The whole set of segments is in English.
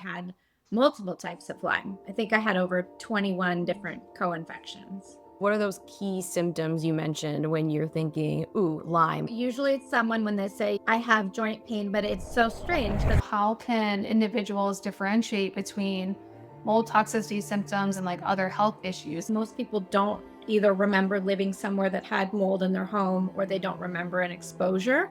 had multiple types of Lyme. I think I had over 21 different co-infections. What are those key symptoms you mentioned when you're thinking, ooh, Lyme? Usually it's someone when they say, I have joint pain, but it's so strange because How can individuals differentiate between mold toxicity symptoms and like other health issues? most people don't either remember living somewhere that had mold in their home or they don't remember an exposure.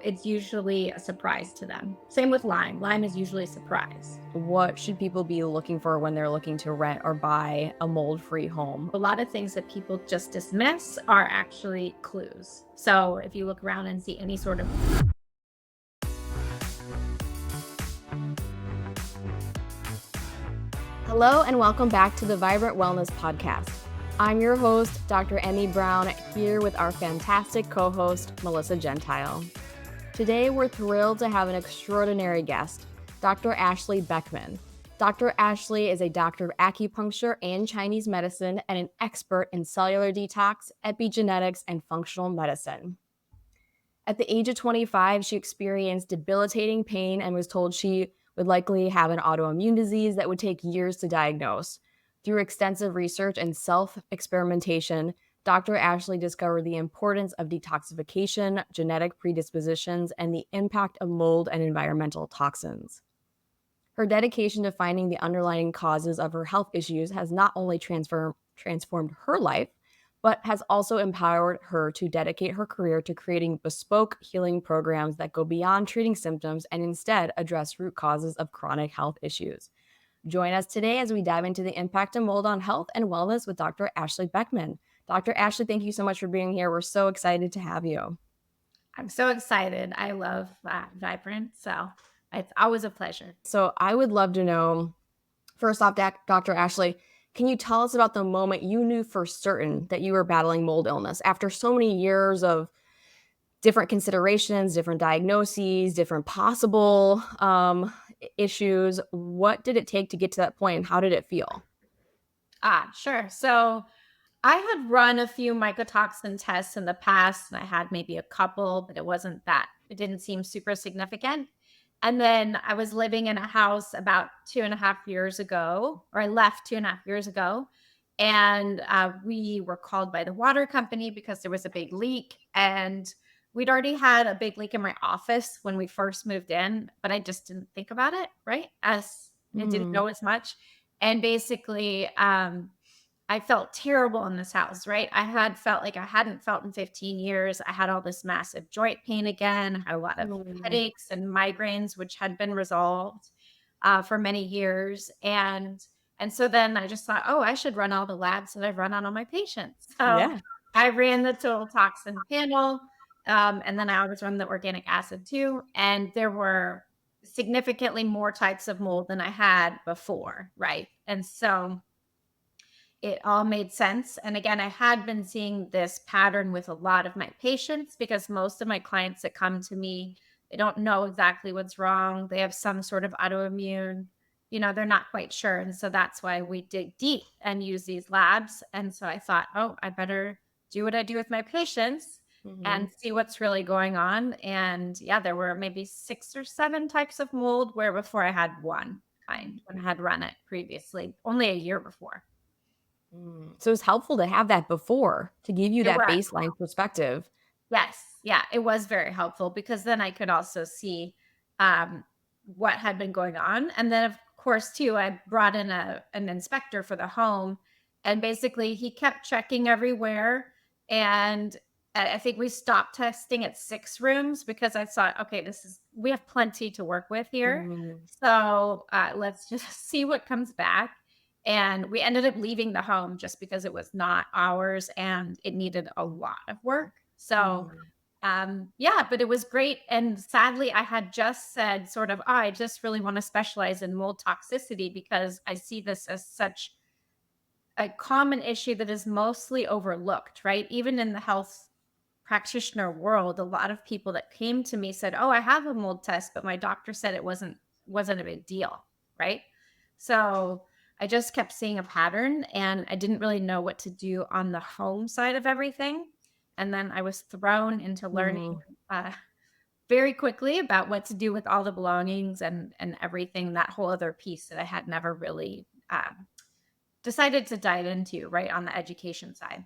It's usually a surprise to them. Same with Lyme. Lyme is usually a surprise. What should people be looking for when they're looking to rent or buy a mold-free home? A lot of things that people just dismiss are actually clues. So if you look around and see any sort of Hello and welcome back to the Vibrant Wellness Podcast. I'm your host, Dr. Emmy Brown, here with our fantastic co-host, Melissa Gentile. Today, we're thrilled to have an extraordinary guest, Dr. Ashley Beckman. Dr. Ashley is a doctor of acupuncture and Chinese medicine and an expert in cellular detox, epigenetics, and functional medicine. At the age of 25, she experienced debilitating pain and was told she would likely have an autoimmune disease that would take years to diagnose. Through extensive research and self-experimentation, Dr. Ashley discovered the importance of detoxification, genetic predispositions, and the impact of mold and environmental toxins. Her dedication to finding the underlying causes of her health issues has not only transformed her life, but has also empowered her to dedicate her career to creating bespoke healing programs that go beyond treating symptoms and instead address root causes of chronic health issues. Join us today as we dive into the impact of mold on health and wellness with Dr. Ashley Beckman. Dr. Ashley, thank you so much for being here. We're so excited to have you. I'm so excited. I love Vibrant, so it's always a pleasure. So I would love to know, first off, Dr. Ashley, can you tell us about the moment you knew for certain that you were battling mold illness after so many years of different considerations, different diagnoses, different possible issues? What did it take to get to that point, and how did it feel? Sure. So I had run a few mycotoxin tests in the past, and I had maybe a couple, but it didn't seem super significant. And then I was living in a house about 2.5 years ago, or I left 2.5 years ago. And we were called by the water company because there was a big leak. And we'd already had a big leak in my office when we first moved in, but I just didn't think about it, right? As I didn't know as much. And basically, I felt terrible in this house, right? I had felt like I hadn't felt in 15 years. I had all this massive joint pain again. I had a lot of headaches and migraines, which had been resolved for many years. And so then I just thought, oh, I should run all the labs that I've run on all my patients. So Yeah. I ran the total toxin panel. And then I always run the organic acid too. And there were significantly more types of mold than I had before, right? And so it all made sense. And again, I had been seeing this pattern with a lot of my patients because most of my clients that come to me, they don't know exactly what's wrong. They have some sort of autoimmune, they're not quite sure. And so that's why we dig deep and use these labs. And so I thought, oh, I better do what I do with my patients and see what's really going on. And yeah, there were maybe 6 or 7 types of mold where before I had one kind when I had run it previously, only a year before. So it's helpful to have that before to give you It that was. baseline perspective. Yes. Yeah, it was very helpful because then I could also see what had been going on. And then, of course, too, I brought in an inspector for the home. And basically, he kept checking everywhere. And I think we stopped testing at 6 rooms because I thought, okay, we have plenty to work with here. So let's just see what comes back. And we ended up leaving the home just because it was not ours and it needed a lot of work. So, yeah, but it was great. And sadly, I had just said sort of, I just really want to specialize in mold toxicity because I see this as such a common issue that is mostly overlooked, right? Even in the health practitioner world, a lot of people that came to me said, oh, I have a mold test, but my doctor said it wasn't a big deal, right? So I just kept seeing a pattern and I didn't really know what to do on the home side of everything. And then I was thrown into learning very quickly about what to do with all the belongings and everything, that whole other piece that I had never really decided to dive into, right, on the education side.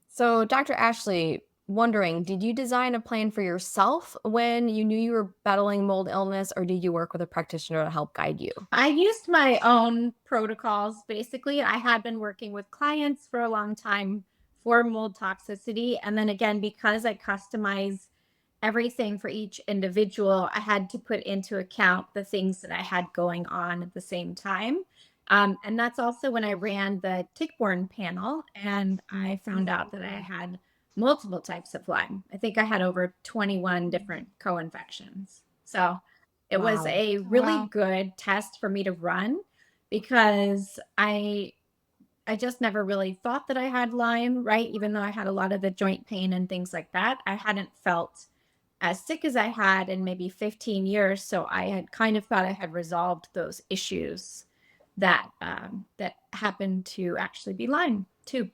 So, Dr. Ashley, wondering, did you design a plan for yourself when you knew you were battling mold illness, or did you work with a practitioner to help guide you? I used my own protocols. Basically, I had been working with clients for a long time for mold toxicity. And then again, because I customize everything for each individual, I had to put into account the things that I had going on at the same time. And that's also when I ran the tick-borne panel and I found out that I had multiple types of Lyme. I think I had over 21 different co-infections. So it was Wow. a really Wow. good test for me to run because I just never really thought that I had Lyme, right? Even though I had a lot of the joint pain and things like that, I hadn't felt as sick as I had in maybe 15 years. So I had kind of thought I had resolved those issues that happened to actually be Lyme too.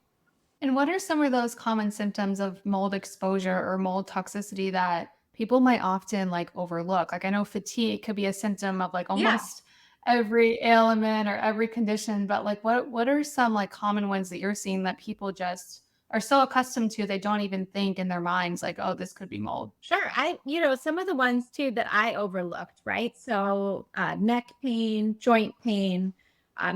And what are some of those common symptoms of mold exposure or mold toxicity that people might often like overlook? Like I know fatigue could be a symptom of like Yeah. almost every ailment or every condition, but like what are some like common ones that you're seeing that people just are so accustomed to they don't even think in their minds like, oh, this could be mold. Sure. Some of the ones too that I overlooked, right? So, neck pain, joint pain,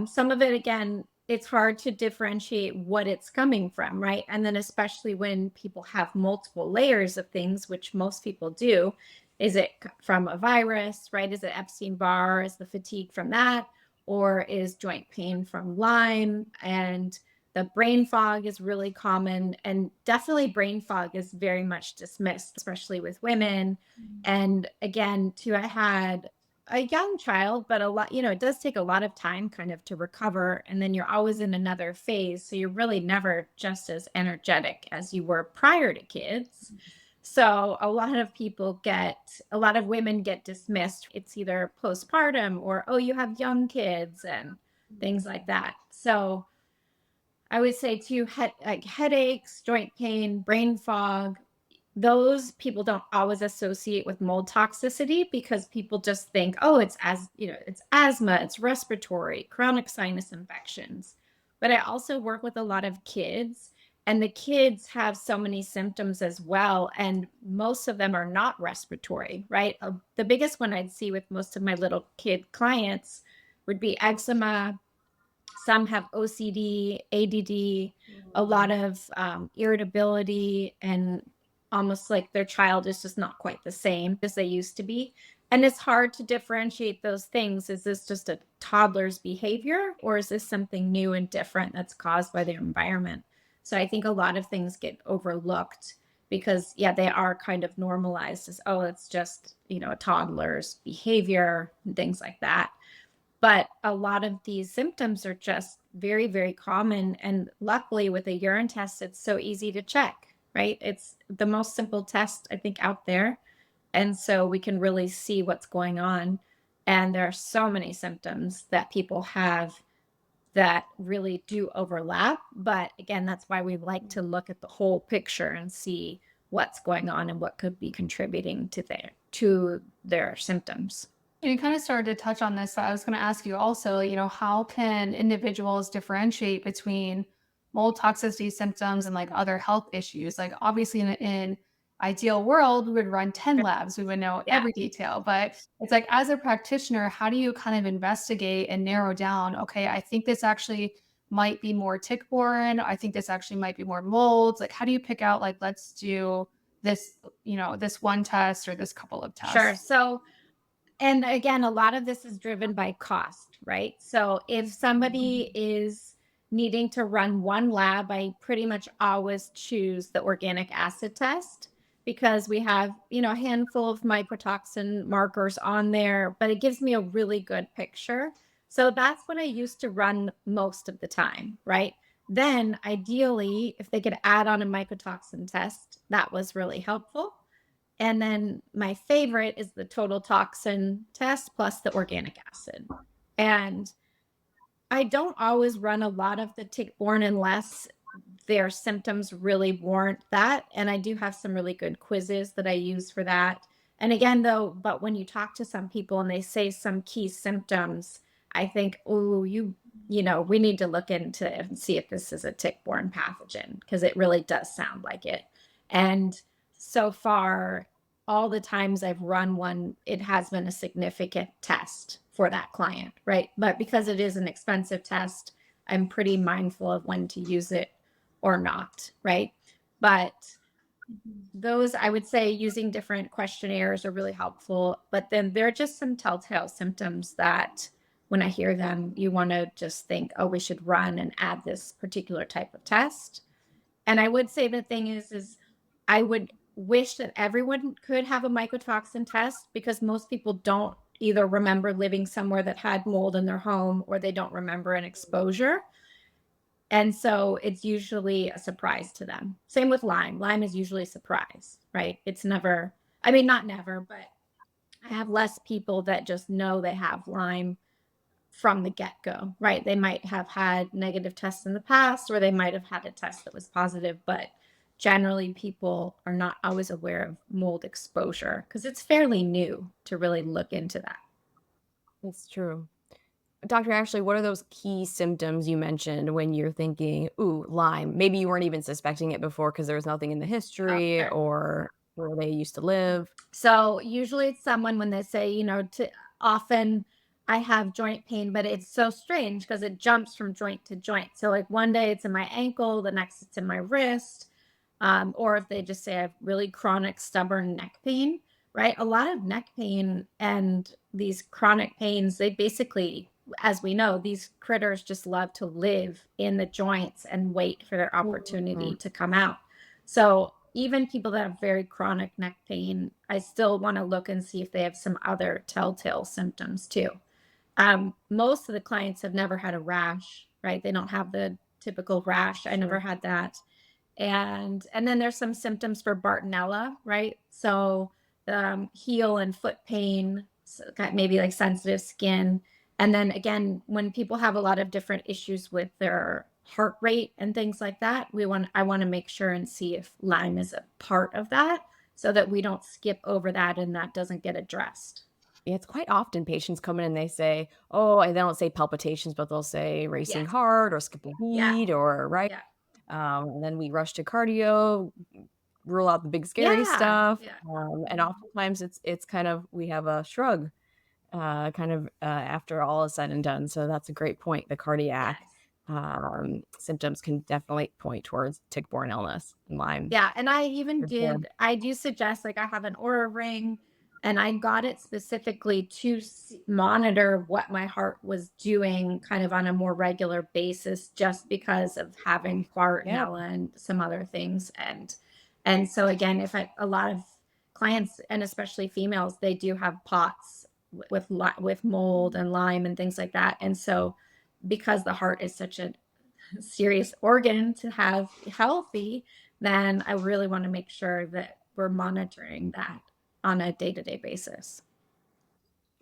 some of it, again, it's hard to differentiate what it's coming from, right? And then, especially when people have multiple layers of things, which most people do, is it from a virus, right? Is it Epstein-Barr? Is the fatigue from that? Or is joint pain from Lyme? And the brain fog is really common, and definitely brain fog is very much dismissed, especially with women. And again, too, I had a young child, but it does take a lot of time kind of to recover. And then you're always in another phase. So you're really never just as energetic as you were prior to kids. So a lot of women get dismissed. It's either postpartum or, oh, you have young kids and things like that. So I would say too, like headaches, joint pain, brain fog, those people don't always associate with mold toxicity because people just think, oh, it's asthma, it's respiratory, chronic sinus infections. But I also work with a lot of kids, and the kids have so many symptoms as well. And most of them are not respiratory, right? The biggest one I'd see with most of my little kid clients would be eczema. Some have OCD, ADD, a lot of irritability, and almost like their child is just not quite the same as they used to be. And it's hard to differentiate those things. Is this just a toddler's behavior, or is this something new and different that's caused by their environment? So I think a lot of things get overlooked because, yeah, they are kind of normalized as, oh, it's just, a toddler's behavior and things like that. But a lot of these symptoms are just very, very common. And luckily, with a urine test, it's so easy to check, right? It's the most simple test, I think, out there. And so we can really see what's going on. And there are so many symptoms that people have that really do overlap. But again, that's why we like to look at the whole picture and see what's going on and what could be contributing to their symptoms. And you kind of started to touch on this, but I was going to ask you also, how can individuals differentiate between mold toxicity symptoms and like other health issues? Like obviously in ideal world, we would run 10 labs, we would know Yeah. every detail, but it's like as a practitioner, how do you kind of investigate and narrow down, okay, I think this actually might be more tick-borne. I think this actually might be more molds. Like how do you pick out like let's do this, this one test or this couple of Sure. tests? And again, a lot of this is driven by cost, right? So if somebody is needing to run one lab, I pretty much always choose the organic acid test because we have, a handful of mycotoxin markers on there, but it gives me a really good picture. So that's what I used to run most of the time, right? Then ideally, if they could add on a mycotoxin test, that was really helpful. And then my favorite is the total toxin test plus the organic acid. And I don't always run a lot of the tick-borne unless their symptoms really warrant that. And I do have some really good quizzes that I use for that. And again, though, but when you talk to some people and they say some key symptoms, I think, oh, we need to look into it and see if this is a tick-borne pathogen because it really does sound like it. And so far, all the times I've run one, it has been a significant test for that client, right? But because it is an expensive test, I'm pretty mindful of when to use it or not, right? But those, I would say, using different questionnaires are really helpful. But then there are just some telltale symptoms that when I hear them, you want to just think, oh, we should run and add this particular type of test. And I would say the thing is I would wish that everyone could have a mycotoxin test because most people don't either remember living somewhere that had mold in their home or they don't remember an exposure. And so it's usually a surprise to them. Same with Lyme. Lyme is usually a surprise, right? It's never, I mean, not never, but I have less people that just know they have Lyme from the get go, right? They might have had negative tests in the past, or they might have had a test that was positive, but generally people are not always aware of mold exposure because it's fairly new to really look into that. It's true. Dr. Ashley, what are those key symptoms you mentioned when you're thinking, ooh, Lyme? Maybe you weren't even suspecting it before because there was nothing in the Oh, history sure. or where they used to live. So usually it's someone when they say, often I have joint pain, but it's so strange because it jumps from joint to joint. So like one day it's in my ankle, the next it's in my wrist. Or if they just say I have really chronic stubborn neck pain, right? A lot of neck pain and these chronic pains, they basically, as we know, these critters just love to live in the joints and wait for their opportunity Mhm. to come out. So even people that have very chronic neck pain, I still want to look and see if they have some other telltale symptoms too. Most of the clients have never had a rash, right? They don't have the typical rash. I never Sure. had that. And then there's some symptoms for Bartonella, right? So heel and foot pain, so got maybe like sensitive skin. And then again, when people have a lot of different issues with their heart rate and things like that, I want to make sure and see if Lyme is a part of that so that we don't skip over that and that doesn't get addressed. Yeah, it's quite often patients come in and they say, oh, and they don't say palpitations, but they'll say racing Yes. heart or skip a Yeah. beat or right. Yeah. And then we rush to cardio, rule out the big scary Yeah. stuff. Yeah. And oftentimes it's kind of we have a shrug after all is said and done. So that's a great point. The cardiac Yes. symptoms can definitely point towards tick-borne illness and Lyme Yeah, and for sure. I do suggest, like, I have an Aura ring, and I got it specifically to monitor what my heart was doing kind of on a more regular basis, just because of having Yeah, Bartonella and some other things. And so again, a lot of clients, and especially females, they do have POTS with mold and Lyme and things like that. And so because the heart is such a serious organ to have healthy, then I really want to make sure that we're monitoring that on a day-to-day basis.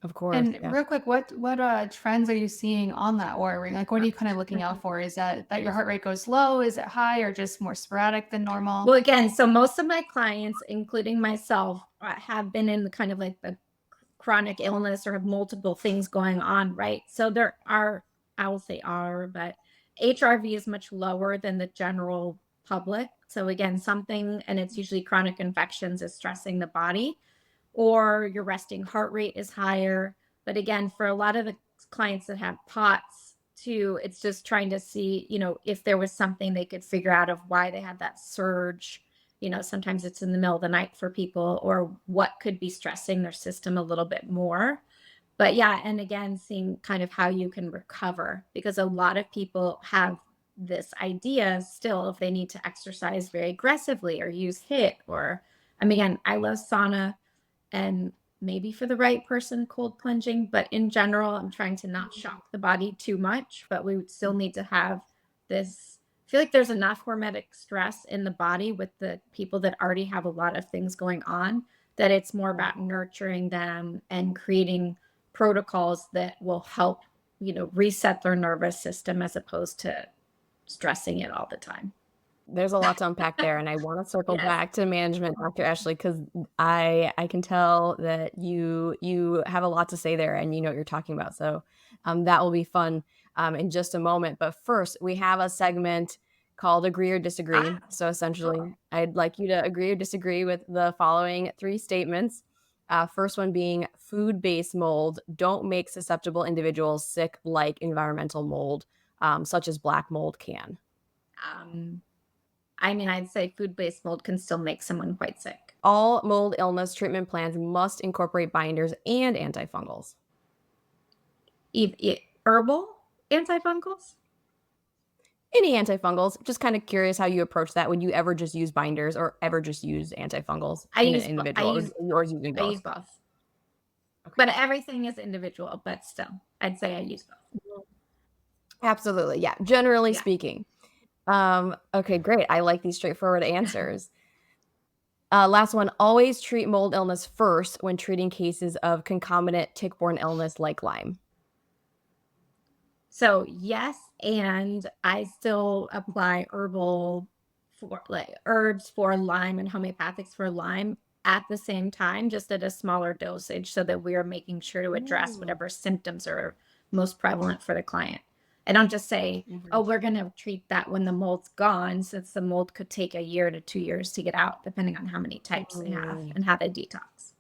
of course. And Yeah. real quick, what trends are you seeing on that Oura ring? Like, what are you kind of looking out for? Is that your heart rate goes low? Is it high or just more sporadic than normal? Well, again, so most of my clients, including myself, have been in the kind of like the chronic illness or have multiple things going on, right? So there are, I will say are, but HRV is much lower than the general public. So again, something, and it's usually chronic infections is stressing the body, or your resting heart rate is higher. But again, for a lot of the clients that have POTS too, it's just trying to see, if there was something they could figure out of why they had that surge. Sometimes it's in the middle of the night for people, or what could be stressing their system a little bit more. But yeah, and again, seeing kind of how you can recover because a lot of people have this idea still if they need to exercise very aggressively or use HIIT or, I mean, again, I love sauna and maybe for the right person, cold plunging. But in general, I'm trying to not shock the body too much. But we would still need to have this. I feel like there's enough hormetic stress in the body with the people that already have a lot of things going on that it's more about nurturing them and creating protocols that will help, reset their nervous system as opposed to stressing it all the time. There's a lot to unpack there, and I want to circle Yes. back to management, Dr. Ashley, because I can tell that you have a lot to say there, and you know what you're talking about. So that will be fun in just a moment. But first, we have a segment called Agree or Disagree. Ah, So essentially, I'd like you to agree or disagree with the following three statements. First one being food-based mold don't make susceptible individuals sick like environmental mold, such as black mold can. um, I mean, I'd say food-based mold can still make someone quite sick. All mold illness treatment plans must incorporate binders and antifungals. Herbal antifungals? Any antifungals, just kind of curious how you approach that. Would you ever just use binders or ever just use antifungals I in an use bo- individual, or yours using I use both? both. Okay. But everything is individual, but still, I'd say I use both. Absolutely. Yeah. Generally Yeah. speaking. Okay, great. I like these straightforward answers. Last one, always treat mold illness first when treating cases of concomitant tick-borne illness like Lyme. So yes, and I still apply herbal for like herbs for Lyme and homeopathics for Lyme at the same time, just at a smaller dosage, so that we are making sure to address Mm. whatever symptoms are most prevalent for the client. I don't just say, Mhm. oh, we're going to treat that when the mold's gone, since the mold could take a year to 2 years to get out, depending on how many types they have Mm. and how they detox.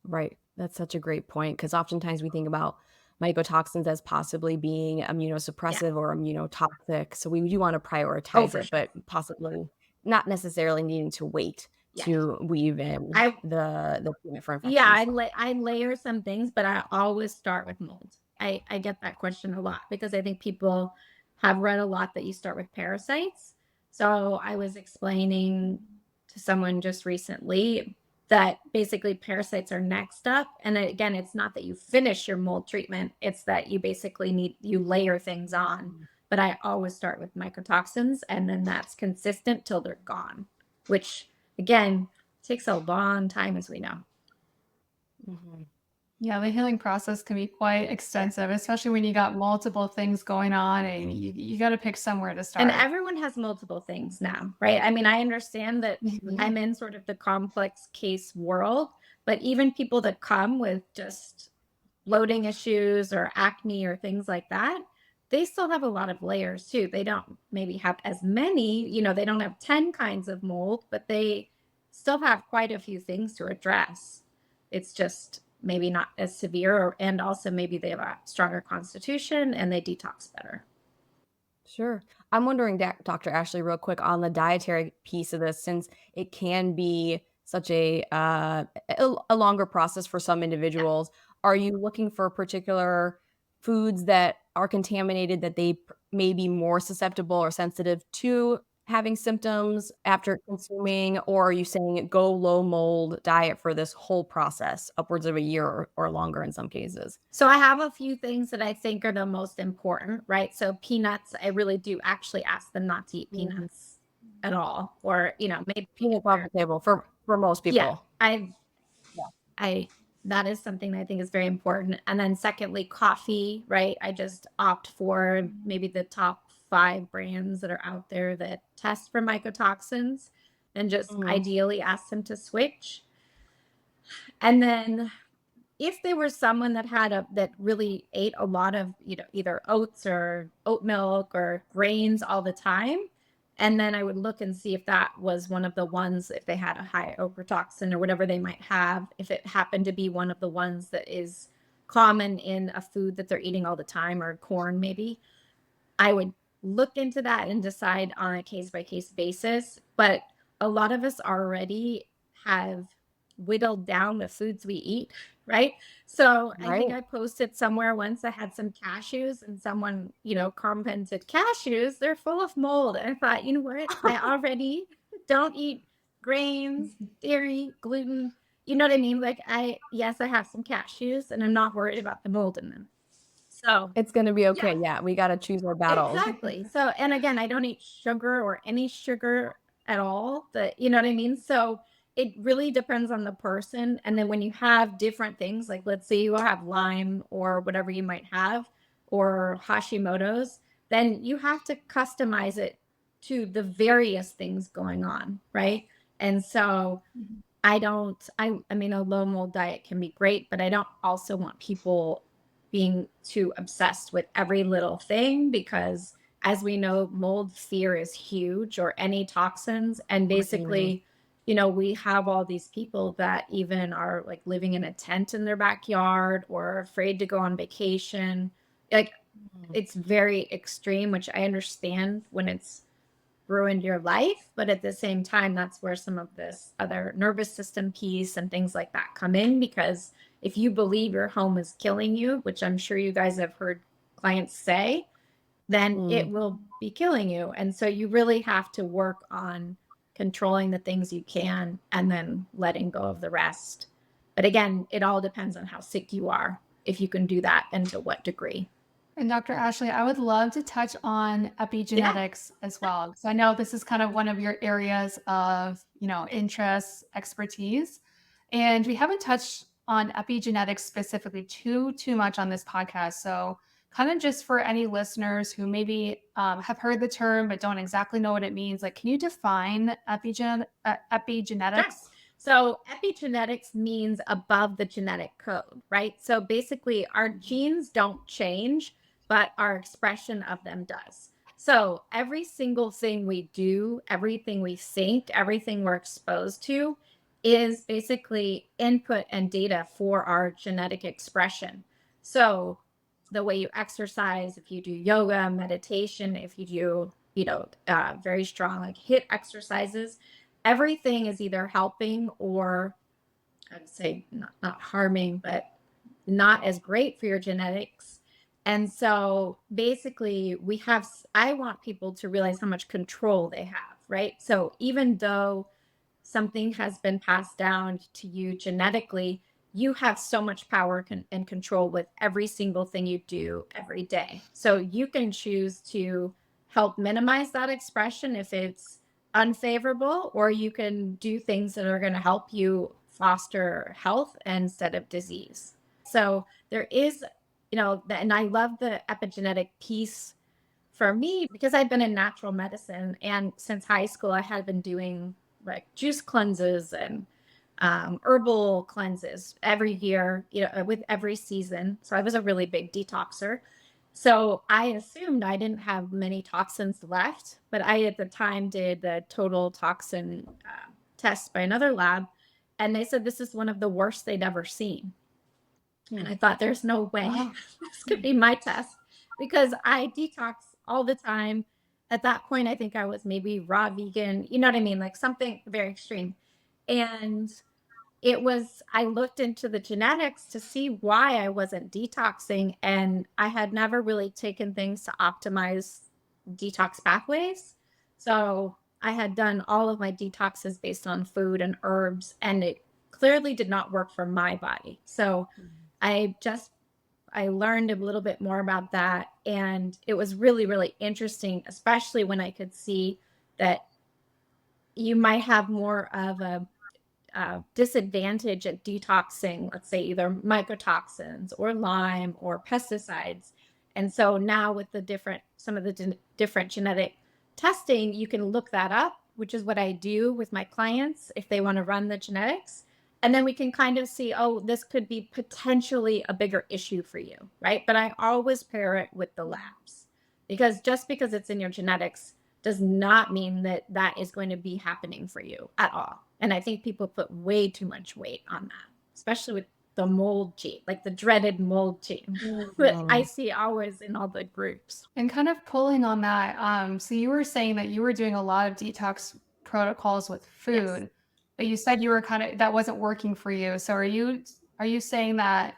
Right. That's such a great point because oftentimes we think about mycotoxins as possibly being Yeah. immunosuppressive or immunotoxic. So we do want to Oh, prioritize for it, sure. but possibly not necessarily needing to wait Yes. to weave in I the treatment for Yeah, infections. I layer some things, but I always start with mold. I get that question a lot because I think people have read a lot that you start with parasites. So I was explaining to someone just recently that basically parasites are next up. And again, it's not that you finish your mold treatment, it's that you basically you layer things on. But I always start with mycotoxins, and then that's consistent till they're gone, which again takes a long time, as we know. Mhm. Yeah, the healing process can be quite Yeah. extensive, especially when you got multiple things going on and you got to pick somewhere to And start. everyone has multiple things now, right? I mean, I understand that Mhm. I'm in sort of the complex case world, but even people that come with just bloating issues or acne or things like that, they still have a lot of layers too. They don't maybe have as many, they don't have 10 kinds of mold, but they still have quite a few things to address. It's just maybe not as severe, and also maybe they have a stronger constitution and they detox better. Sure. I'm wondering, Dr. Ashley, real quick on the dietary piece of this, since it can be such a longer process for some Yeah. individuals. Are you looking for particular foods that are contaminated that they may be more susceptible or sensitive to having symptoms after consuming, or are you saying go low mold diet for this whole process, upwards of a year or longer in some cases? So I have a few things that I think are the most important, right? So peanuts, I really do actually ask them not to eat Mhm. peanuts at all, or maybe Peanuts off the table for most yeah, people. I that is something that I think is very important. And then secondly, coffee, right? I just opt for maybe the top 5 brands that are out there that test for mycotoxins, and just Mhm. ideally ask them to switch. And then if they were someone that really ate a lot of, either oats or oat milk or grains all the time, and then I would look and see if that was one of the ones, if they had a high ochratoxin or whatever they might have, if it happened to be one of the ones that is common in a food that they're eating all the time, or corn maybe, I would look into that and decide on a case by case basis. But a lot of us already have whittled down the foods we eat, right? So I think Right? I posted somewhere once I had some cashews, and someone, commented, cashews, they're full of mold. And I thought, you know what? I already don't eat grains, dairy, gluten. You know what I mean? Like, yes, I have some cashews and I'm not worried about the mold in them. So, It's gonna be yeah. okay, yeah, we gotta choose our battles. Exactly. So, and again, I don't eat sugar or any sugar at all. You know what I mean? So it really depends on the person. And then when you have different things, like let's say you have Lyme or whatever you might have, or Hashimoto's, then you have to customize it to the various things going on, right? And so Mhm. I mean, a low mold diet can be great, but I don't also want people being too obsessed with every little thing because as we know, mold fear is huge or any toxins. And Mhm. basically, we have all these people that even are like living in a tent in their backyard or afraid to go on vacation. Like it's very extreme, which I understand when it's ruined your life. But at the same time, that's where some of this other nervous system piece and things like that come in. Because if you believe your home is killing you, which I'm sure you guys have heard clients say, then it Mm. will be killing you. And so you really have to work on controlling the things you can and then letting go of the rest. But again, it all depends on how sick you are, if you can do that and to what degree. And Dr. Ashley, I would love to touch on Yeah, epigenetics as well. So I know this is kind of one of your areas of, interest, expertise. And we haven't touched on epigenetics specifically too much on this podcast. So kind of just for any listeners who maybe have heard the term but don't exactly know what it means, like, can you define sure. epigenetics? So epigenetics means above the genetic code, right? So basically, our Mhm. genes don't change, but our expression of them does. So every single thing we do, everything we think, everything we're exposed to is basically input and data for our genetic expression. So the way you exercise, if you do yoga, meditation, if you do, very strong like hit exercises, everything is either helping or I'd say not harming, but not as great for your genetics. And so basically, I want people to realize how much control they have, right? So even though something has been passed down to you genetically, you have so much power and control with every single thing you do every day. So you can choose to help minimize that expression if it's unfavorable, or you can do things that are going to help you foster health instead of disease. So there is, and I love the epigenetic piece for me because I've been in natural medicine and since high school I had been doing like juice cleanses and herbal cleanses every year, with every season. So I was a really big detoxer. So I assumed I didn't have many toxins left, but I at the time did the total toxin test by another lab, and they said this is one of the worst they'd ever seen. And Mm. I thought, there's no way Wow. this could be my test because I detox all the time. At that point, I think I was maybe raw vegan, you know what I mean? Like something very extreme. And I looked into the genetics to see why I wasn't detoxing. And I had never really taken things to optimize detox pathways. So I had done all of my detoxes based on food and herbs, and it clearly did not work for my body. So I just I learned a little bit more about that and it was really really interesting, especially when I could see that you might have more of a disadvantage at detoxing, let's say either mycotoxins or Lyme or pesticides. And so now with some of the different genetic testing, you can look that up, which is what I do with my clients if they want to run the genetics. And then we can kind of see, oh, this could be potentially a bigger issue for you, right? But I always pair it with the labs because just because it's in your genetics does not mean that that is going to be happening for you at all. And I think people put way too much weight on that, especially with the mold gene, like the dreaded mold gene that I Mm. see always in all the groups. And kind of pulling on that, so you were saying that you were doing a lot of detox protocols with Yes. food, but you said you were kind of that wasn't working for you. So are you saying that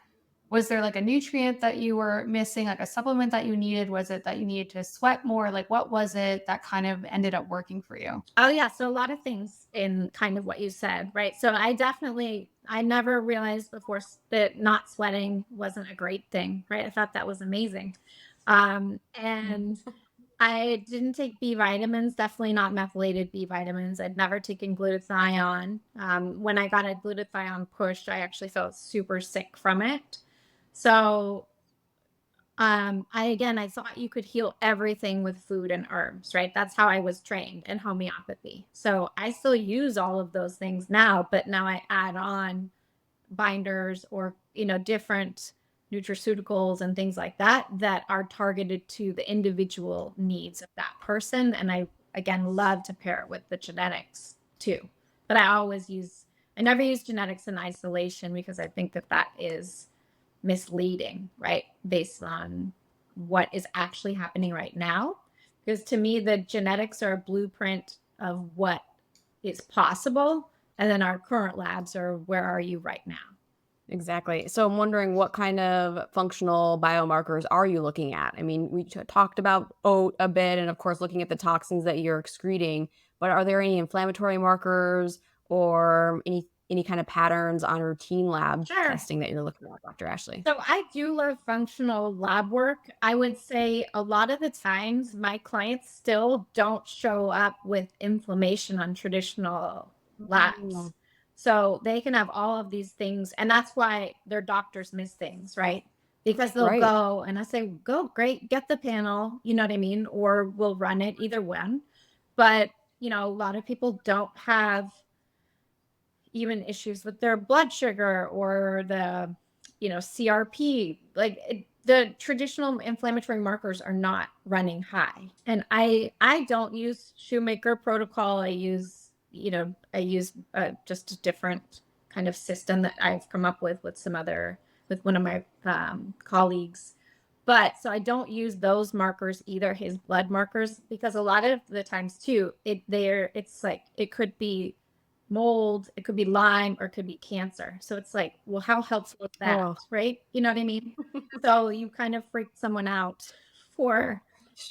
was there like a nutrient that you were missing, like a supplement that you needed? Was it that you needed to sweat more? Like what was it that kind of ended up working for you? Oh, yeah. So a lot of things in kind of what you said, right? So I never realized before that not sweating wasn't a great thing, right? I thought that was amazing. And I didn't take B vitamins, definitely not methylated B vitamins. I'd never taken glutathione. When I got a glutathione push, I actually felt super sick from it. So I thought you could heal everything with food and herbs, right? That's how I was trained in homeopathy. So I still use all of those things now, but now I add on binders or, different nutraceuticals and things like that that are targeted to the individual needs of that person. And I, again, love to pair it with the genetics too. But I never use genetics in isolation because I think that that is misleading, right? Based on what is actually happening right now. Because to me, the genetics are a blueprint of what is possible. And then our current labs are where are you right now? Exactly. So I'm wondering what kind of functional biomarkers are you looking at? I mean, we talked about oat a bit and of course looking at the toxins that you're excreting, but are there any inflammatory markers or any kind of patterns on routine lab Sure. testing that you're looking at, Dr. Ashley? So I do love functional lab work. I would say a lot of the times my clients still don't show up with inflammation on traditional Mm, labs. So they can have all of these things. And that's why their doctors miss things, right? Because they'll right. go and I say, go, great, get the panel, you know what I mean? Or we'll run it either one. But, a lot of people don't have even issues with their blood sugar or the CRP, like the traditional inflammatory markers are not running high. And I don't use shoemaker protocol. I use just a different kind of system that I've come up with with one of my colleagues. But so I don't use those markers either, his blood markers, because a lot of the times too, it's like it could be mold, it could be Lyme, or it could be cancer. So it's like, well, how helpful is that, Oh, right? You know what I mean? So you kind of freak someone out for,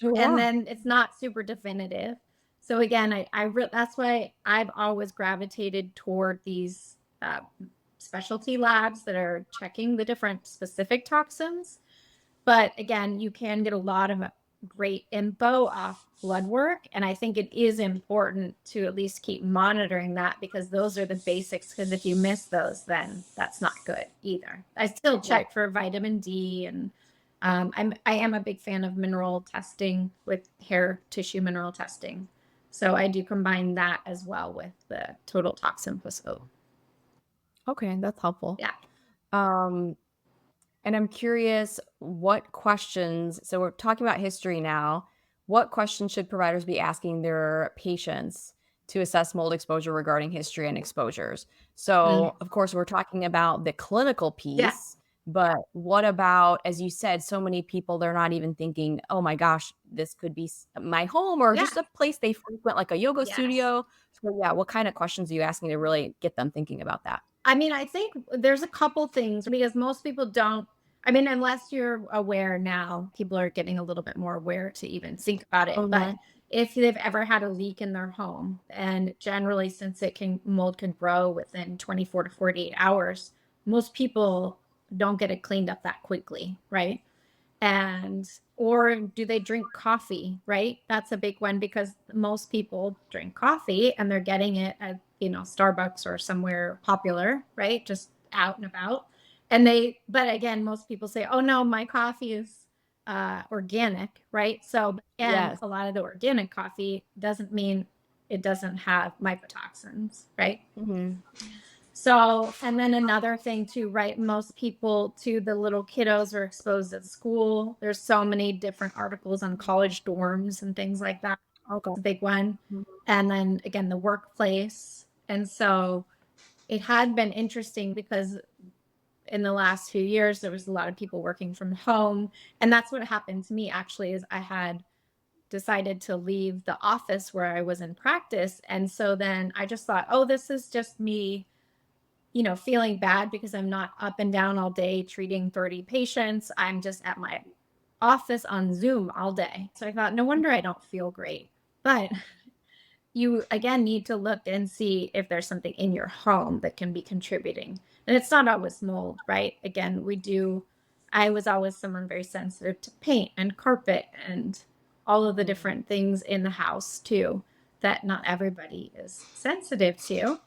and sure. then it's not super definitive. So again, that's why I've always gravitated toward these specialty labs that are checking the different specific toxins. But again, you can get a lot of great info off blood work. And I think it is important to at least keep monitoring that because those are the basics. Because if you miss those, then that's not good either. I still Right. check for vitamin D, and I am a big fan of mineral testing with hair tissue mineral testing. So I do combine that as well with the total toxin plus O. Okay, that's helpful. Yeah. Um, And I'm curious what questions, so we're talking about history now. What questions should providers be asking their patients to assess mold exposure regarding history and exposures? Mm. So, of course, we're talking about the clinical Yeah. piece, but what about, as you said, so many people, they're not even thinking, oh my gosh, this could be my home or Yeah. just a place they frequent, like a yoga Yes. studio. So, yeah, what kind of questions are you asking to really get them thinking about that? I mean, I think there's a couple things because most people don't. I mean, unless you're aware now, people are getting a little bit more aware to even think about it. But Mhm. if they've ever had a leak in their home, and generally, since mold can grow within 24 to 48 hours, most people don't get it cleaned up that quickly, right? And or do they drink coffee, right? That's a big one because most people drink coffee and they're getting it at, Starbucks or somewhere popular, right? Just out and about. But again, most people say, oh no, my coffee is organic, right? So again, Yes. a lot of the organic coffee doesn't mean it doesn't have mycotoxins, right? Mhm. So, and then another thing too, right? Most people, to the little kiddos, are exposed at school. There's so many different articles on college dorms and things like that. Okay. It's a big one. Mhm. And then again, the workplace. And so it had been interesting because in the last few years, there was a lot of people working from home. And that's what happened to me actually, is I had decided to leave the office where I was in practice. And so then I just thought, oh, this is just me feeling bad because I'm not up and down all day treating 30 patients. I'm just at my office on Zoom all day. So I thought, no wonder I don't feel great. But you again need to look and see if there's something in your home that can be contributing. And it's not always mold, right? Again, I was always someone very sensitive to paint and carpet and all of the Mhm. different things in the house too that not everybody is sensitive to.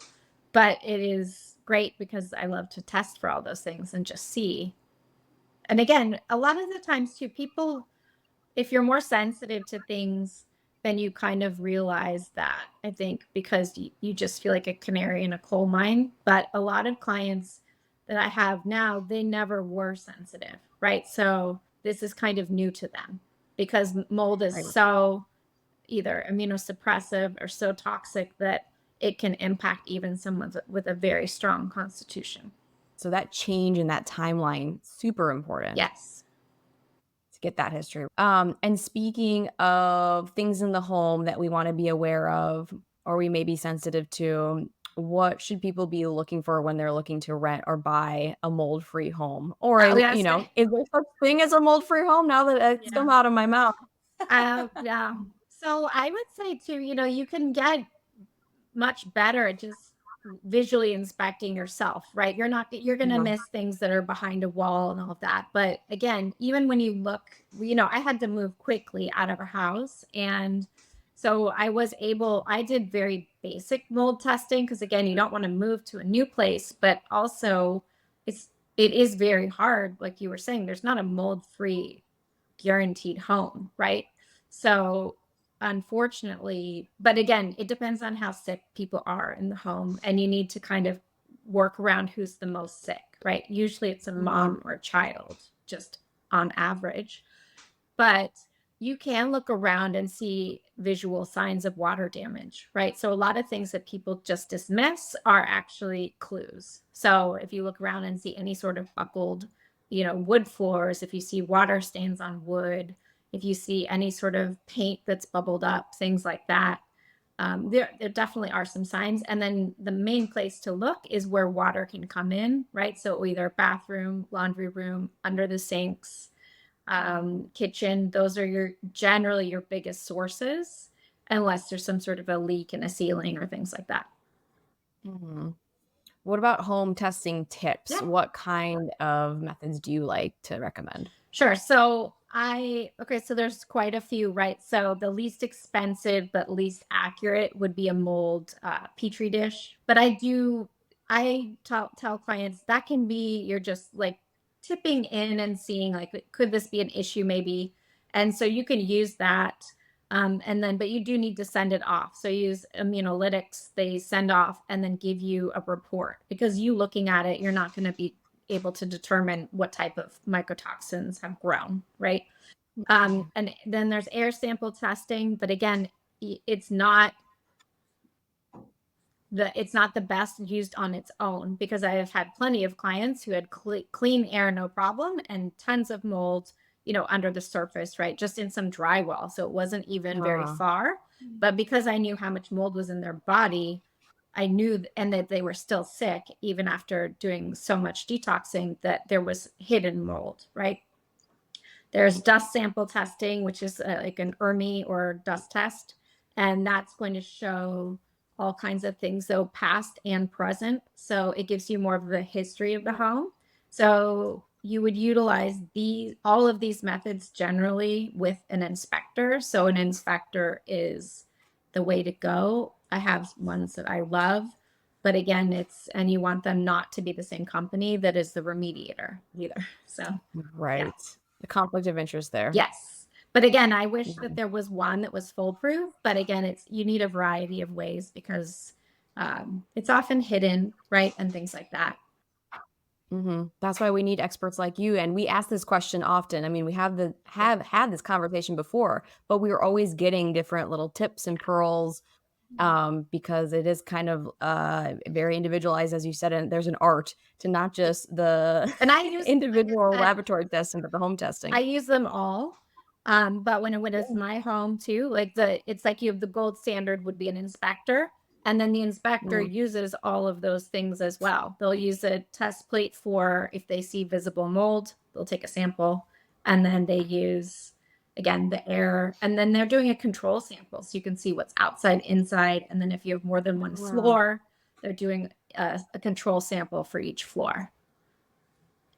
But it is great because I love to test for all those things and just see. And again, a lot of the times too, people, if you're more sensitive to things, then you kind of realize that, I think, because you just feel like a canary in a coal mine. But a lot of clients that I have now, they never were sensitive, right? So this is kind of new to them because mold is Right. so either immunosuppressive or so toxic that it can impact even someone with a very strong constitution. So that change in that timeline, super important Yes. to get that history. And speaking of things in the home that we want to be aware of or we may be sensitive to, what should people be looking for when they're looking to rent or buy a mold-free home? Or Oh, yes. is there such thing as a mold-free home now that it's come Yeah. out of my mouth? Yeah. So I would say too, you can get much better at just visually inspecting yourself, right? You're going to Yeah. miss things that are behind a wall and all of that. But again, even when you look, I had to move quickly out of a house. And so I did very basic mold testing because again, you don't want to move to a new place, but also it is very hard. Like you were saying, there's not a mold free guaranteed home, right? So unfortunately, but again, it depends on how sick people are in the home, and you need to kind of work around who's the most sick, right? Usually it's a Mhm. mom or a child, just on average. But you can look around and see visual signs of water damage, right? So a lot of things that people just dismiss are actually clues. So if you look around and see any sort of buckled, wood floors, if you see water stains on wood, if you see any sort of paint that's bubbled up, things like that, there definitely are some signs. And then the main place to look is where water can come in, right? So either bathroom, laundry room, under the sinks, kitchen. Those are generally your biggest sources, unless there's some sort of a leak in a ceiling or things like that. Mhm. What about home testing tips? Yeah. What kind of methods do you like to recommend? Sure. So there's quite a few, right? So the least expensive but least accurate would be a mold petri dish. But I tell clients that can be, you're just like tipping in and seeing like, could this be an issue maybe? And so you can use that. But you do need to send it off. So use immunolytics, they send off and then give you a report because you looking at it, you're not going to be able to determine what type of mycotoxins have grown, right? Mhm. And then there's air sample testing, but again, it's not the best used on its own because I have had plenty of clients who had clean air, no problem, and tons of mold, under the surface, right? Just in some drywall. So it wasn't even very Ah, far. But because I knew how much mold was in their body, I knew, and that they were still sick, even after doing so much detoxing, that there was hidden mold, right? There's dust sample testing, which is like an Emmy or dust test, and that's going to show all kinds of things, so past and present. So it gives you more of the history of the home. So you would utilize all of these methods generally with an inspector. So an inspector is the way to go. I have ones that I love, but again, and you want them not to be the same company that is the remediator either. So yeah. right. The conflict of interest there. Yes. But again, I wish that Mhm. there was one that was foolproof. But again, you need a variety of ways because it's often hidden, right? And things like that. Mhm. That's why we need experts like you, and we ask this question often. I mean, we have had this conversation before, but we are always getting different little tips and pearls, because it is kind of, very individualized, as you said, and there's an art to not Yeah. just the And I use, like individual I said, laboratory testing, but the home I testing. use them all. But when it's Yeah. my home too, it's like you have the gold standard would be an inspector, and then the inspector Mm. uses all of those things as well. They'll use a test plate for if they see visible mold, they'll take a sample, and then they use again the air, and then they're doing a control sample so you can see what's outside, inside, and then if you have more than one Wow. floor, they're doing a control sample for each floor.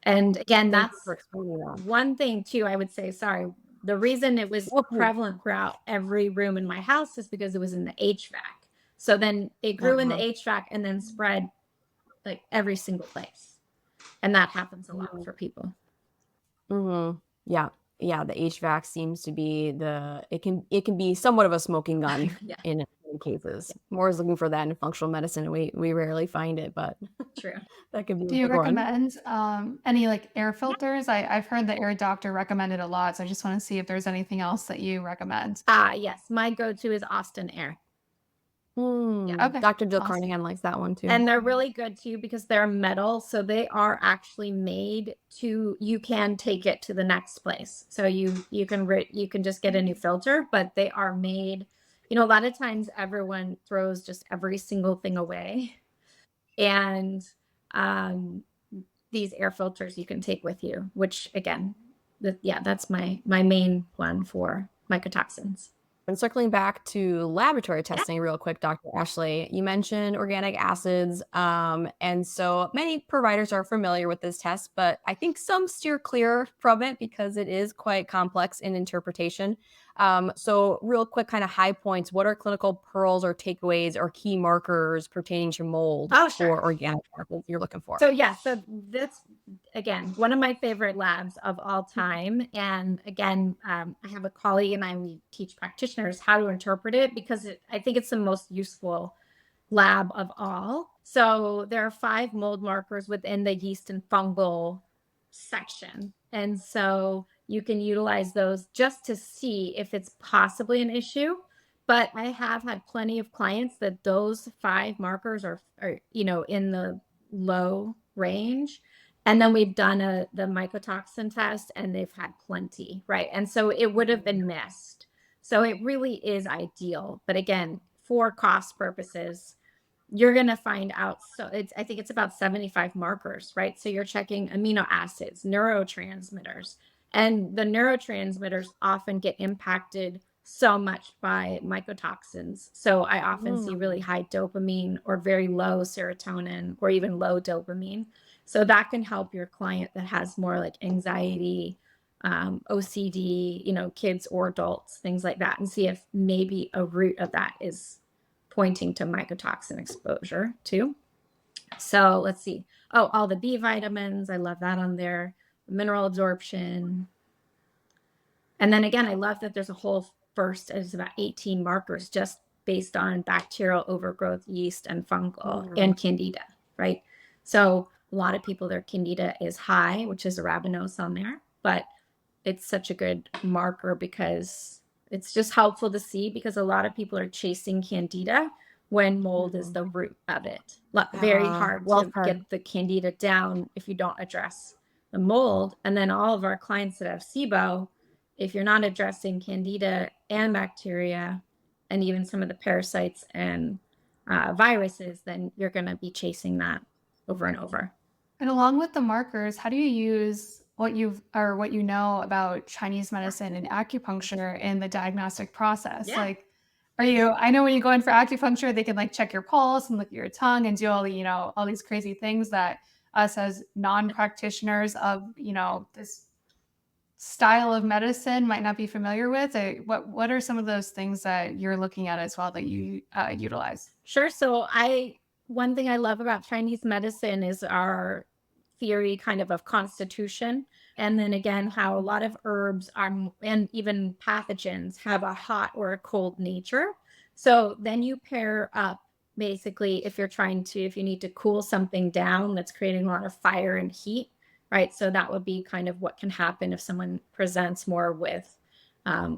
And again, Thank you that's for explaining that. one thing too, I would say, sorry. The reason it was Okay. prevalent throughout every room in my house is because it was in the HVAC. So then it grew in the Uh-huh. HVAC and then spread like every single place. And that happens a lot Mhm. for people. Mhm. Yeah. Yeah, the HVAC seems to be it can be somewhat of a smoking gun Yeah, in many cases. More is looking for that in functional medicine, and we rarely find it, but true. that could be a Do you big one. recommend any like air filters? I've heard the air doctor recommended a lot, so I just want to see if there's anything else that you recommend. Yes, my go-to is Austin Air. Yeah. Okay, Dr. Jill awesome. Carnahan likes that one too. And they're really good too because they're metal, so they are actually made to you can take it to the next place. So you can you can just get a new filter, but they are made, a lot of times everyone throws just every single thing away. And um these air filters you can take with you, which again, yeah, that's my main one for mycotoxins. And circling back to laboratory Yeah. testing real quick, Dr. Ashley, you mentioned organic acids. And so many providers are familiar with this test, but I think some steer clear from it because it is quite complex in interpretation. So real quick, kind of high points, what are clinical pearls or takeaways or key markers pertaining to mold Oh, sure. for organic samples you're looking for? So yeah, so that's again one of my favorite labs of all time. And again, I have a colleague and we teach practitioners how to interpret it because I think it's the most useful lab of all. So there are 5 mold markers within the yeast and fungal section. And so you can utilize those just to see if it's possibly an issue. But I have had plenty of clients that those 5 markers are in the low range. And then we've done the mycotoxin test and they've had plenty, right? And so it would have been missed. So it really is ideal. But again, for cost purposes, you're going to find out. So I think it's about 75 markers, right? So you're checking amino acids, neurotransmitters, and the neurotransmitters often get impacted so much by mycotoxins. So I often see really Mm. high dopamine or very low serotonin or even low dopamine. So that can help your client that has more like anxiety, OCD, kids or adults, things like that, and see if maybe a root of that is pointing to mycotoxin exposure too. So let's see. Oh, all the B vitamins. I love that on there. Mineral absorption. And then again, I love that there's a whole first, it's about 18 markers just based on bacterial overgrowth, yeast, and fungal Mm. and candida, right? So a lot of people, their candida is high, which is arabinose on there, but it's such a good marker because it's just helpful to see because a lot of people are chasing candida when mold is Mhm. the root of it. Very hard Wild to card. get the candida down if you don't address the mold. And then all of our clients that have SIBO, if you're not addressing candida and bacteria and even some of the parasites and viruses, then you're going to be chasing that over and over. And along with the markers, how do you use what you know about Chinese medicine and acupuncture in the diagnostic process? Yeah. Like, I know when you go in for acupuncture, they can like check your pulse and look at your tongue and do all these crazy things that us as non-practitioners of, this style of medicine might not be familiar with. What are some of those things that you're looking at as well that you utilize? Sure. So one thing I love about Chinese medicine is our theory kind of constitution. And then again, how a lot of herbs and even pathogens have a hot or a cold nature. So then you pair up basically if you need to cool something down that's creating a lot of fire and heat, right? So that would be kind of what can happen if someone presents more with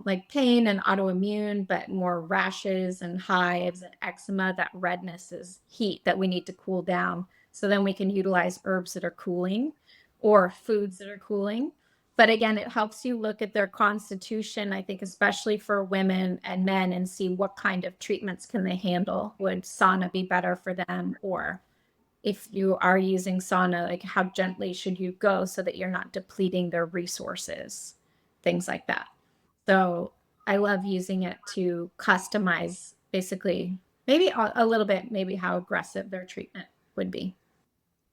like pain and autoimmune, but more rashes and hives and eczema. That redness is heat that we need to cool down. So then we can utilize herbs that are cooling or foods that are cooling. But again, it helps you look at their constitution, I think, especially for women and men, and see what kind of treatments can they handle. Would sauna be better for them? Or if you are using sauna, like how gently should you go so that you're not depleting their resources, things like that. So I love using it to customize basically maybe a little bit, maybe how aggressive their treatment would be.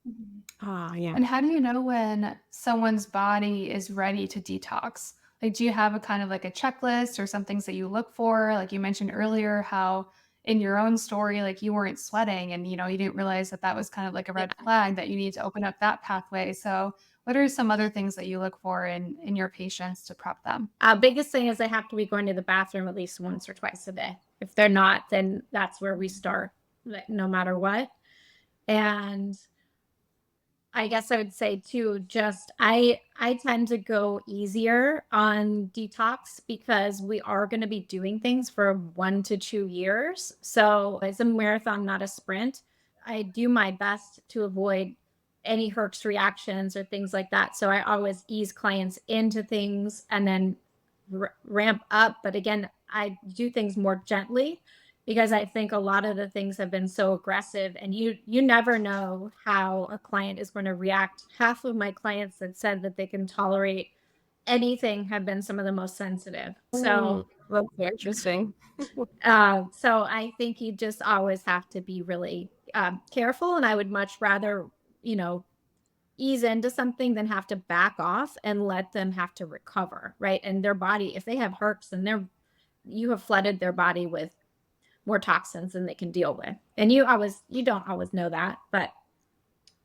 Mhm. Ah, yeah. And how do you know when someone's body is ready to detox? Like, do you have a kind of like a checklist or some things that you look for? Like you mentioned earlier, how in your own story, like you weren't sweating and you didn't realize that that was kind of like a Yeah. red flag that you need to open up that pathway. So, What are some other things that you look for in your patients to prep them? Biggest thing is they have to be going to the bathroom at least once or twice a day. If they're not, then that's where we start, like, no matter what. And I guess I would say too, just I tend to go easier on detox because we are going to be doing things for 1 to 2 years. So it's a marathon, not a sprint. I do my best to avoid any herx reactions or things like that. So I always ease clients into things and then ramp up. But again, I do things more gently because I think a lot of the things have been so aggressive and you never know how a client is going to react. Half of my clients that said that they can tolerate anything have been some of the most sensitive. So That's very interesting. so I think you just always have to be really careful, and I would much rather, you know, ease into something than have to back off and let them have to recover, right? And their body, if they have herpes, and you have flooded their body with more toxins than they can deal with. And you don't always know that, but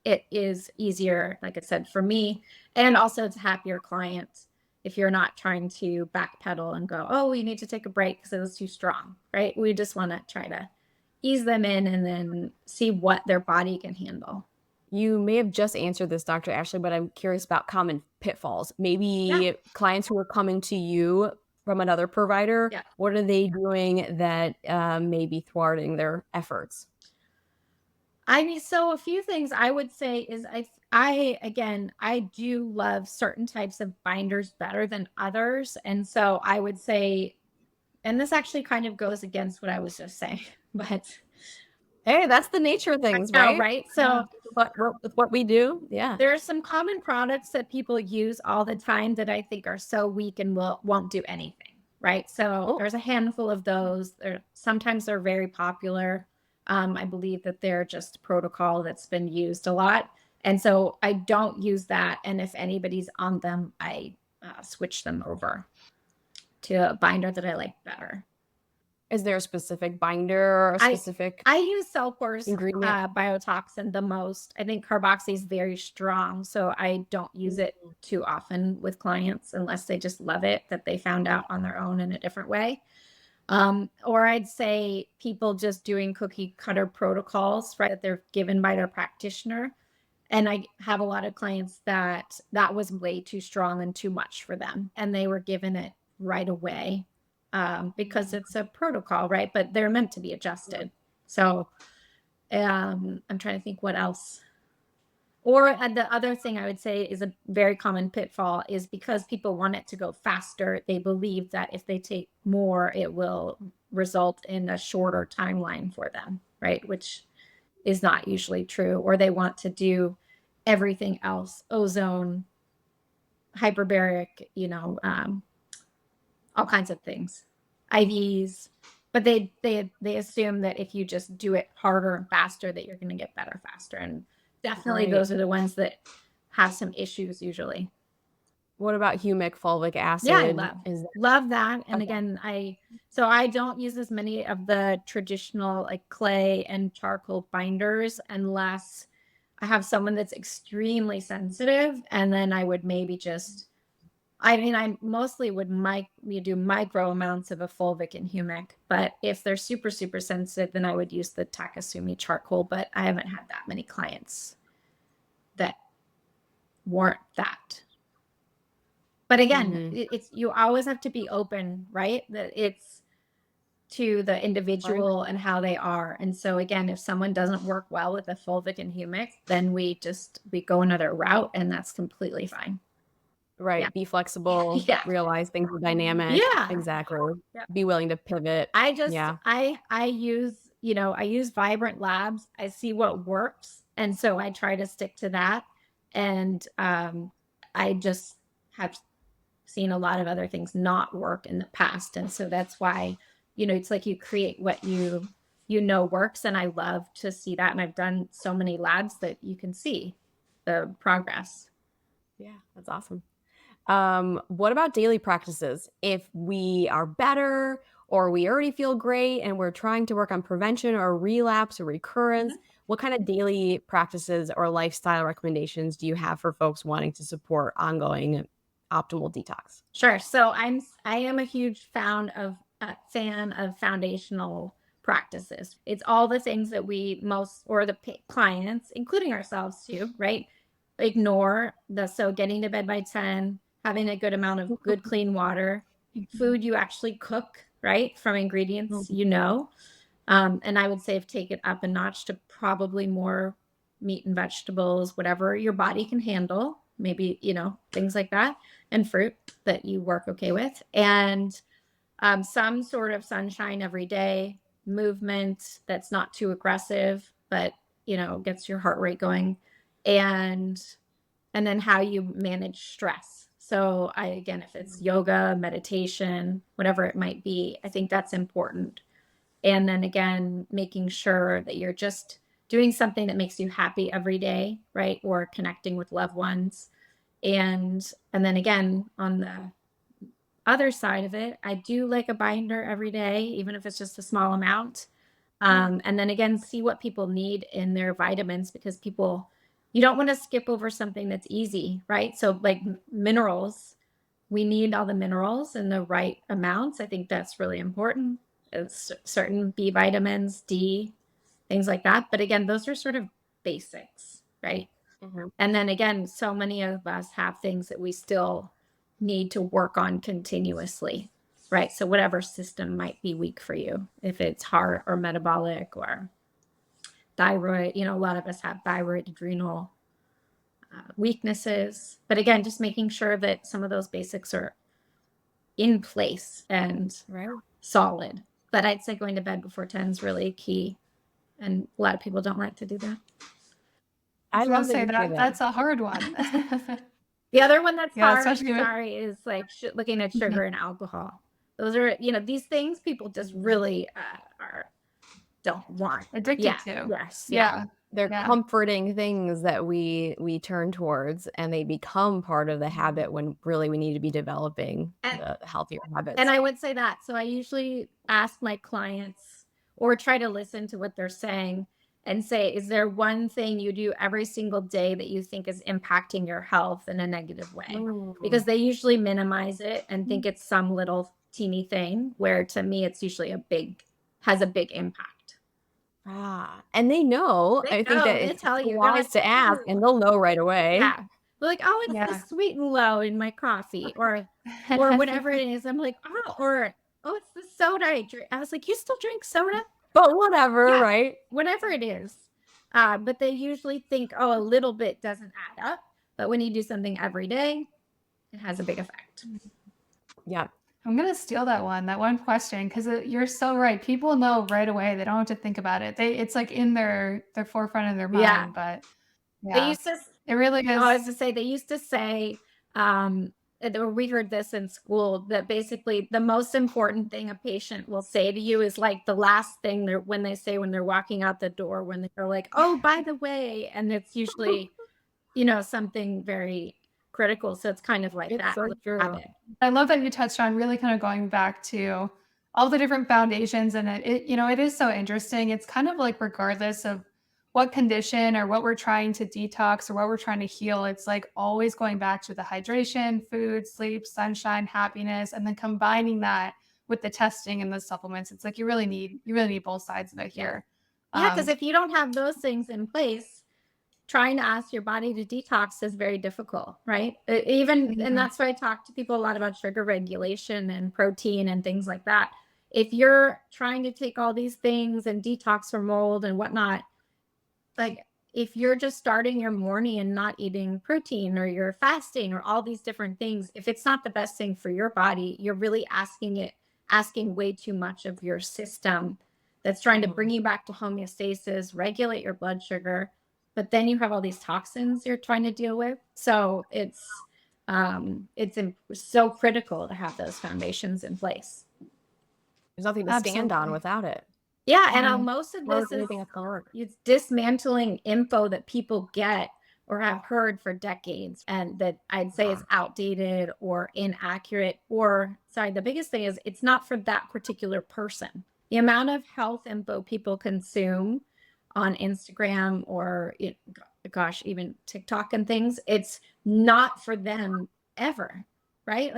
it is easier, like I said, for me, and also it's happier clients if you're not trying to backpedal and go, oh, we need to take a break because it was too strong, right? We just want to try to ease them in and then see what their body can handle. You may have just answered this, Dr. Ashley, but I'm curious about common pitfalls. Maybe Yeah. clients who are coming to you from another provider, Yeah. what are they doing that may be thwarting their efforts? I mean, so a few things I would say is I again, I do love certain types of binders better than others. And so I would say, and this actually kind of goes against what I was just saying, but Hey, that's the nature of I things, know, right? right? Yeah. So With what we do, yeah. there are some common products that people use all the time that I think are so weak and won't do anything, right? So Oh, there's a handful of those. Sometimes they're very popular. I believe that they're just protocol that's been used a lot, and so I don't use that. And if anybody's on them, I switch them over to a binder that I like better. is there a specific binder or a I specific I use Cellpor's ingredient? biotoxin the most. I think carboxy is very strong, so I don't use it too often with clients unless they just love it that they found out on their own in a different way. Or I'd say people just doing cookie cutter protocols, right, that they're given by their practitioner. And I have a lot of clients that was way too strong and too much for them, and they were given it right away because it's a protocol, right? But they're meant to be adjusted. So I'm trying to think what else. Or the other thing I would say is a very common pitfall is because people want it to go faster, they believe that if they take more, it will result in a shorter timeline for them, right? Which is not usually true. Or they want to do everything else, ozone, hyperbaric, all kinds of things, IVs. But they assume that if you just do it harder and faster, that you're going to get better faster. And definitely Right. those are the ones that have some issues usually. What about humic fulvic Yeah, I acid? love Is that love that. And okay? again, I don't use as many of the traditional like clay and charcoal binders unless I have someone that's extremely sensitive, and then I would maybe just I mean, I mostly would we do micro amounts of a fulvic and humic, but if they're super, super sensitive, then I would use the Takasumi charcoal, but I haven't had that many clients that warrant that. But again, Mhm. it's you always have to be open, right? That it's to the Right. individual and how they are. And so again, if someone doesn't work well with a fulvic and humic, then we go another route and that's completely fine. Yeah. Right. Be flexible, Yeah. realize things are dynamic. Yeah. Exactly. Yeah. Be willing to pivot. I just Yeah. I use, I use Vibrant Labs. I see what works, and so I try to stick to that. And I just have seen a lot of other things not work in the past, and so that's why, it's like you create what you know works, and I love to see that. And I've done so many labs that you can see the progress. Yeah. That's awesome. What about daily practices? If we are better or we already feel great and we're trying to work on prevention or relapse or recurrence. What kind of daily practices or lifestyle recommendations do you have for folks wanting to support ongoing optimal detox? Sure. So I am a huge fan of foundational practices. It's all the things that we most or the clients, including ourselves too, right? Ignore the so getting to bed by 10, having a good amount of good clean water, food you actually cook, right? From ingredients you know. And I would say if take it up a notch to probably more meat and vegetables, whatever your body can handle, maybe, things like that, and fruit that you work okay with. And some sort of sunshine every day, movement that's not too aggressive, but, gets your heart rate going. And and then how you manage stress. So again, if it's yoga, meditation, whatever it might be, I think that's important. And then again, making sure that you're just doing something that makes you happy every day, right? Or connecting with loved ones. And then again, on the other side of it, I do like a binder every day, even if it's just a small amount. And then again, see what people need in their vitamins because you don't want to skip over something that's easy, right? So, like minerals, we need all the minerals in the right amounts. I think that's really important. It's certain B vitamins, D, things like that. But again, those are sort of basics, right? Mhm. And then again, so many of us have things that we still need to work on continuously, right? So whatever system might be weak for you, if it's heart or metabolic or thyroid, a lot of us have thyroid, adrenal weaknesses. But again, just making sure that some of those basics are in place and Right. solid. But I'd say going to bed before 10 is really key. And a lot of people don't like to do that. I I was gonna love that say you say that that. that's a hard one. The other one that's Yeah, hard, especially with sorry, is like looking at Mhm. sugar and alcohol. Those are, these things people just really don't want. Addicted Yeah. to. Yes. Yeah. Yeah. They're Yeah. comforting things that we turn towards, and they become part of the habit when really we need to be developing And, the healthier and habits. I would say that. So I usually ask my clients or try to listen to what they're saying and say, is there one thing you do every single day that you think is impacting your health in a negative way? Mm. Because they usually minimize it and think it's some little teeny thing, where to me, it's usually has a big impact. And they know. They I think know, that they it's tell you. They're wise like, to ask, "Ooh." and they'll know right away. Yeah. They're like, "Oh, it's Yeah. the sweet and low in my coffee," or whatever it is. I'm like, "Oh," or, "Oh, it's the soda I drink." I was like, "You still drink soda?" But whatever, Yeah, right? whatever it is. But they usually think, "Oh, a little bit doesn't add up." But when you do something every day, it has a big effect. Yeah. I'm gonna steal that one question, because you're so right. People know right away. They don't have to think about it. It's like in their forefront of their Yeah. mind. But They yeah, used to it really Oh, I was is. to say they used to say, or we heard this in school, that basically the most important thing a patient will say to you is like the last thing when they say when they're walking out the door, when they're like, "Oh, by the way," and it's usually, something very critical. So it's kind of like It's that so little true. habit. I love that you touched on really kind of going back to all the different foundations, and it is so interesting. It's kind of like regardless of what condition or what we're trying to detox or what we're trying to heal, it's like always going back to the hydration, food, sleep, sunshine, happiness, and then combining that with the testing and the supplements. It's like you really need both sides of it Yeah. here. Yeah. Because Um, if you don't have those things in place, trying to ask your body to detox is very difficult, right? And mhm. that's why I talk to people a lot about sugar regulation and protein and things like that. If you're trying to take all these things and detox from mold and whatnot, like if you're just starting your morning and not eating protein or you're fasting or all these different things, if it's not the best thing for your body, you're really asking way too much of your system that's trying to bring you back to homeostasis, regulate your blood sugar, but then you have all these toxins you're trying to deal with. So so critical to have those foundations in place. There's nothing to stand on Absolutely. without it. Yeah, and Mhm. most of Or this is anything that's gonna work. it's dismantling info that people get or have heard for decades, and that I'd say is outdated or inaccurate. Or, sorry, the biggest thing is it's not for that particular person. The amount of health info people consume on Instagram or, gosh, even TikTok and things, it's not for them ever, right?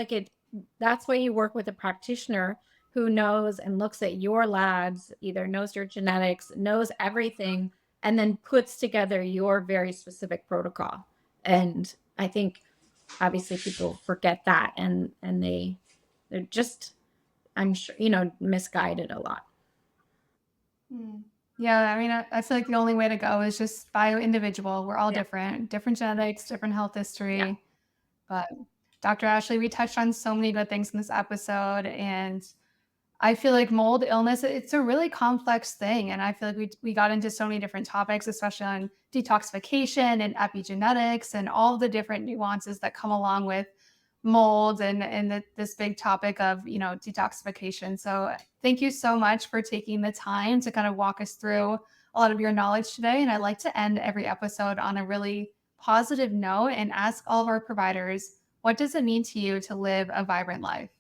That's why you work with a practitioner who knows and looks at your labs, either knows your genetics, knows everything, and then puts together your very specific protocol. And I think obviously people forget that, and they're just, I'm sure, misguided a lot. Mm. Yeah, I mean, I feel like the only way to go is just bio individual. We're all Yeah. different, different genetics, different health Yeah. history. But Dr. Ashley, we touched on so many good things in this episode. And I feel like mold illness, it's a really complex thing. And I feel like we got into so many different topics, especially on detoxification and epigenetics and all the different nuances that come along with mold and this big topic of, detoxification. So thank you so much for taking the time to kind of walk us through a lot of your knowledge today. And I'd like to end every episode on a really positive note and ask all of our providers, what does it mean to you to live a vibrant life?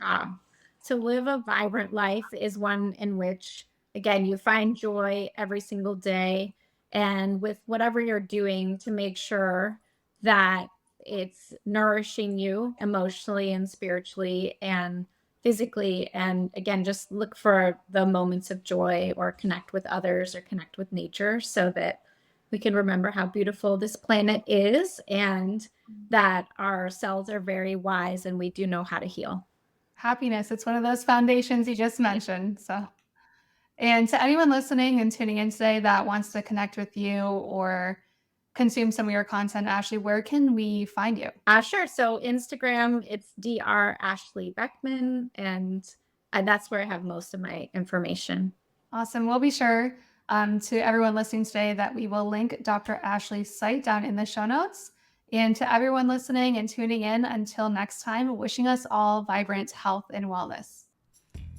Ah, to live a vibrant life is one in which, again, you find joy every single day. And with whatever you're doing, to make sure that it's nourishing you emotionally and spiritually and physically. And again, just look for the moments of joy or connect with others or connect with nature so that we can remember how beautiful this planet is and that our cells are very wise and we do know how to heal. Happiness, it's one of those foundations you just Yeah. mentioned. So, and to anyone listening and tuning in today that wants to connect with you or consume some of your content, Ashley, where can we find you? Sure. So Instagram, it's Dr. Ashley Beckman, and that's where I have most of my information. Awesome. We'll be sure to everyone listening today that we will link Dr. Ashley's site down in the show notes. And to everyone listening and tuning in, until next time, wishing us all vibrant health and wellness.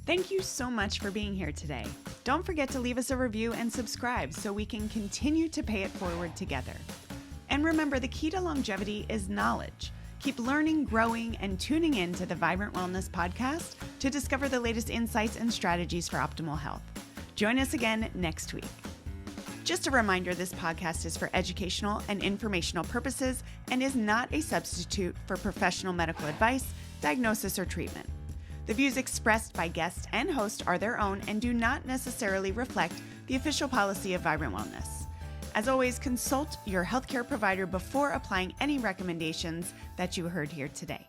Thank you so much for being here today. Don't forget to leave us a review and subscribe so we can continue to pay it forward together. And remember, the key to longevity is knowledge. Keep learning, growing, and tuning in to the Vibrant Wellness Podcast to discover the latest insights and strategies for optimal health. Join us again next week. Just a reminder, this podcast is for educational and informational purposes and is not a substitute for professional medical advice, diagnosis, or treatment. The views expressed by guests and host are their own and do not necessarily reflect the official policy of Vibrant Wellness. As always, consult your healthcare provider before applying any recommendations that you heard here today.